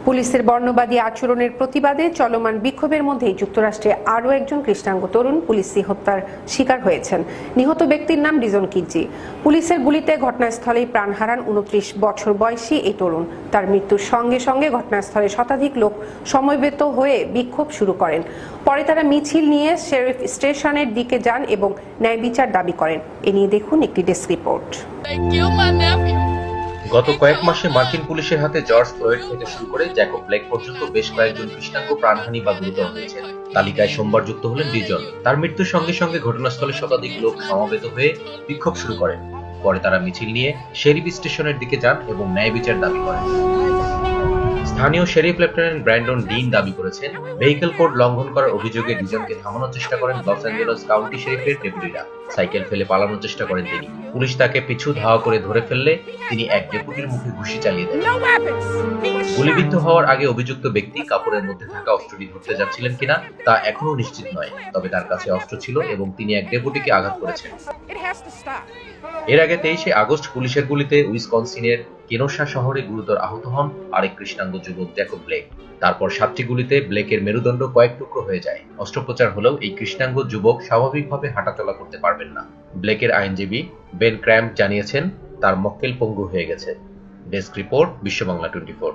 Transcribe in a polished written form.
পুলিশের বর্ণবাদী আচরণের প্রতিবাদে চলমান বিক্ষোভের মধ্যেই যুক্তরাষ্ট্রে আরও একজন কৃষ্ণাঙ্গ তরুণ পুলিশি হত্যার শিকার হয়েছেন। নিহত ব্যক্তির নাম রিজন কিজি। পুলিশের গুলিতে ঘটনাস্থলেই প্রাণ হারান 29 বছর বয়সী এই তরুণ। তার মৃত্যুর সঙ্গে সঙ্গে ঘটনাস্থলে শতাধিক লোক সমবেত হয়ে বিক্ষোভ শুরু করেন। পরে তারা মিছিল নিয়ে শেরিফ স্টেশনের দিকে যান এবং ন্যায় বিচার দাবি করেন। এ নিয়ে দেখুন একটি ডেস্ক রিপোর্ট। গত কয়েক মাসে মার্কিন পুলিশের হাতে জর্জ ফ্লয়েড থেকে শুরু করে জ্যাকব ব্লেক পর্যন্ত বেশ কয়েকজন কৃষ্ণাঙ্গ প্রাণহানি বা গুরুতর হয়েছে। তালিকায় সোমবার যুক্ত হলেন রিজন। তার মৃত্যুর সঙ্গে সঙ্গে ঘটনাস্থলে শতাধিক লোক সমবেত হয়ে বিক্ষোভ শুরু করেন। পরে তারা মিছিল নিয়ে শেরিফ স্টেশনের দিকে যান এবং ন্যায় বিচার দাবি করেন। স্থানীয় শেরিফ লেফটেন্যান্ট ব্র্যান্ডন ডিন দাবি করেছেন, ভেহিকল কোড লঙ্ঘন করার অভিযোগে রিজনকে থামানোর চেষ্টা করেন লস অ্যাঞ্জেলস কাউন্টি শেরিফের ডেপুটিরা। সাইকেল ফেলে পালানোর চেষ্টা করেন তিনি। পুলিশ তাকে পিছু ধাওয়া করে ধরে ফেললে তিনি এক ডেপুটির মুখে ঘুষি চালিয়ে দেন। গুলিবিদ্ধ হওয়ার আগে অভিযুক্ত ব্যক্তি কাপড়ের মধ্যে থাকা অস্ত্রটি ধরতে যাচ্ছিলেন কিনা তা এখনো নিশ্চিত নয়, তবে তার কাছে অস্ত্র ছিল এবং তিনি এক ডেপুটিকে আঘাত করেছেন। এর আগে 23 আগস্ট পুলিশের গুলিতে উইসকনসিনের কেনোসা শহরে গুরুতর আহত হন আরেক কৃষ্ণাঙ্গ যুবক জ্যাকব ব্লেক। তারপর 7টি গুলিতে ব্লেকের মেরুদণ্ড কয়েক টুকরো হয়ে যায়। অস্ত্রোপচার হলেও এই কৃষ্ণাঙ্গ যুবক স্বাভাবিকভাবে হাঁটাচলা করতে পারবেন না। ব্লেকের আইনজীবী বেন ক্র্যাম্প জানিয়েছেন, তার মক্কেল পঙ্গু হয়ে গেছে। ডেস্ক রিপোর্ট, বিশ্ব বাংলা 24।